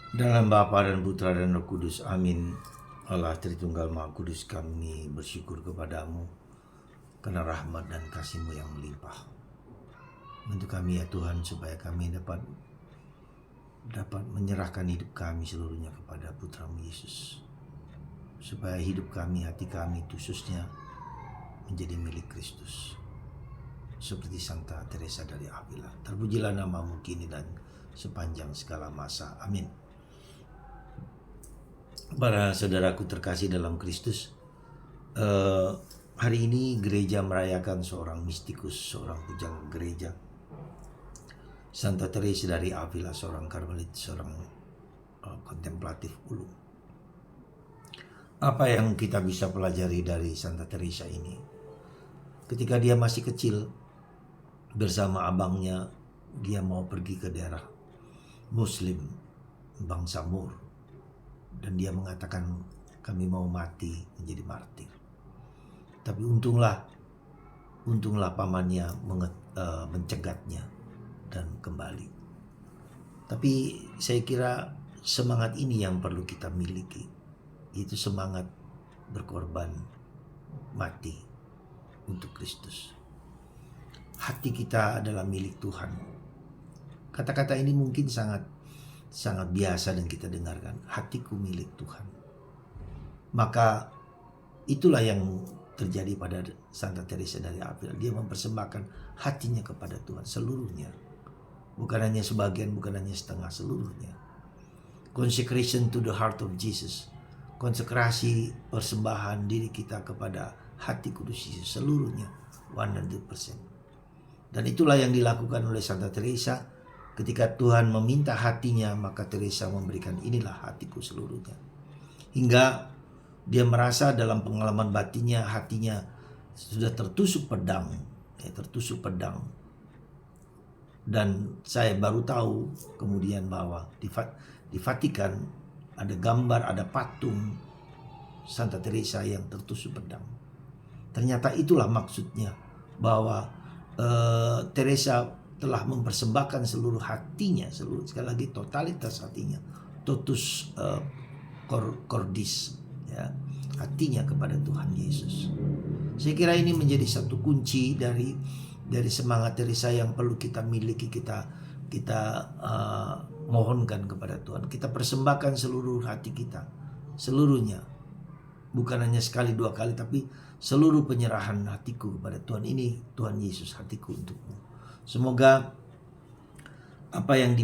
Dalam Bapa dan Putra dan Roh Kudus, amin. Allah Tritunggal Maha Kudus, kami bersyukur kepadamu karena rahmat dan kasih-Mu yang melimpah. Bantu kami ya Tuhan, supaya kami dapat menyerahkan hidup kami seluruhnya kepada Putra-Mu Yesus. Supaya hidup kami, hati kami khususnya menjadi milik Kristus. Seperti Santa Teresa dari Avila. Terpujilah nama-Mu kini dan sepanjang segala masa. Amin. Para saudaraku terkasih dalam Kristus, hari ini gereja merayakan seorang mistikus, seorang pujangga gereja, Santa Teresa dari Avila, seorang karmelit, seorang kontemplatif ulung. Apa yang kita bisa pelajari dari Santa Teresa ini? Ketika dia masih kecil, bersama abangnya, dia mau pergi ke daerah Muslim, bangsa Moor. Dan dia mengatakan, kami mau mati menjadi martir. Tapi untunglah pamannya mencegatnya dan kembali. Tapi saya kira semangat ini yang perlu kita miliki, yaitu semangat berkorban mati untuk Kristus. Hati kita adalah milik Tuhan. Kata-kata ini mungkin sangat biasa dan kita dengarkan, hatiku milik Tuhan. Maka itulah yang terjadi pada Santa Teresa dari Avila. Dia mempersembahkan hatinya kepada Tuhan seluruhnya. Bukan hanya sebagian, bukan hanya setengah, seluruhnya. Consecration to the heart of Jesus. Konsekrasi persembahan diri kita kepada hati kudus Yesus seluruhnya, 100%. Dan itulah yang dilakukan oleh Santa Teresa. Ketika Tuhan meminta hatinya, maka Teresa memberikan, inilah hatiku seluruhnya. Hingga dia merasa dalam pengalaman batinnya, hatinya sudah tertusuk pedang. Dan saya baru tahu kemudian bahwa di Vatikan ada gambar, ada patung Santa Teresa yang tertusuk pedang. Ternyata itulah maksudnya, bahwa Teresa telah mempersembahkan seluruh hatinya, sekali lagi totalitas hatinya, totus cordis, ya, hatinya kepada Tuhan Yesus. Saya kira ini menjadi satu kunci dari semangat Teresa yang perlu kita miliki, kita mohonkan kepada Tuhan. Kita persembahkan seluruh hati kita, seluruhnya, bukan hanya sekali dua kali, tapi seluruh penyerahan hatiku kepada Tuhan. Ini Tuhan Yesus, hatiku untukmu. Semoga apa yang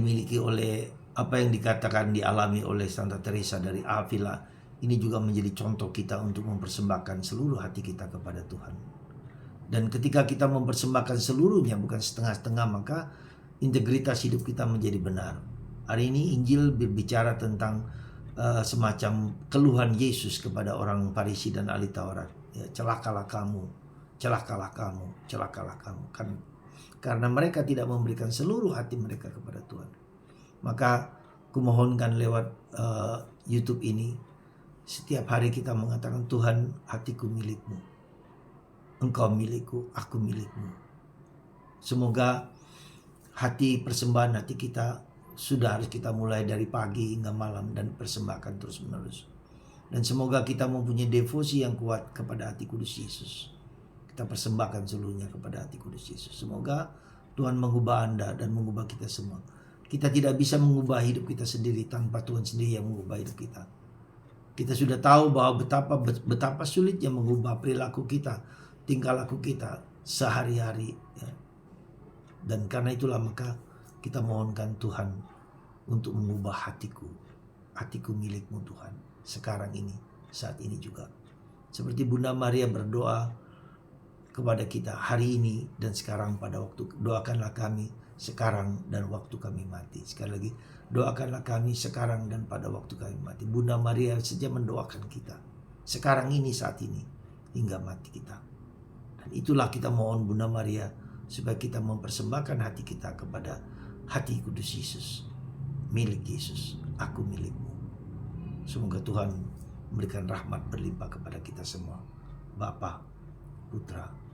dikatakan dialami oleh Santa Teresa dari Avila ini juga menjadi contoh kita untuk mempersembahkan seluruh hati kita kepada Tuhan. Dan ketika kita mempersembahkan seluruhnya, bukan setengah-setengah, maka integritas hidup kita menjadi benar. Hari ini Injil berbicara tentang semacam keluhan Yesus kepada orang Farisi dan ahli Taurat. Ya, celakalah kamu, celakalah kamu, celakalah kamu. Karena mereka tidak memberikan seluruh hati mereka kepada Tuhan. Maka kumohonkan lewat YouTube ini, setiap hari kita mengatakan, Tuhan, hatiku milikmu. Engkau milikku, aku milikmu. Semoga hati persembahan hati kita sudah harus kita mulai dari pagi hingga malam dan persembahkan terus menerus. Dan semoga kita mempunyai devosi yang kuat kepada hati kudus Yesus. Kita persembahkan seluruhnya kepada hati kudus Yesus. Semoga Tuhan mengubah Anda dan mengubah kita semua. Kita tidak bisa mengubah hidup kita sendiri tanpa Tuhan sendiri yang mengubah hidup kita. Kita sudah tahu bahwa betapa sulitnya mengubah perilaku kita, tingkah laku kita sehari-hari. Ya. Dan karena itulah maka kita mohonkan Tuhan untuk mengubah hatiku. Hatiku milikmu Tuhan. Sekarang ini, saat ini juga. Seperti Bunda Maria berdoa kepada kita hari ini dan sekarang pada waktu, doakanlah kami sekarang dan waktu kami mati. Sekali lagi, doakanlah kami sekarang dan pada waktu kami mati. Bunda Maria saja mendoakan kita sekarang ini, saat ini, hingga mati kita. Dan itulah kita mohon Bunda Maria, supaya kita mempersembahkan hati kita kepada hati kudus Yesus, milik Yesus, aku milikmu. Semoga Tuhan memberikan rahmat berlimpah kepada kita semua. Bapa, Putra,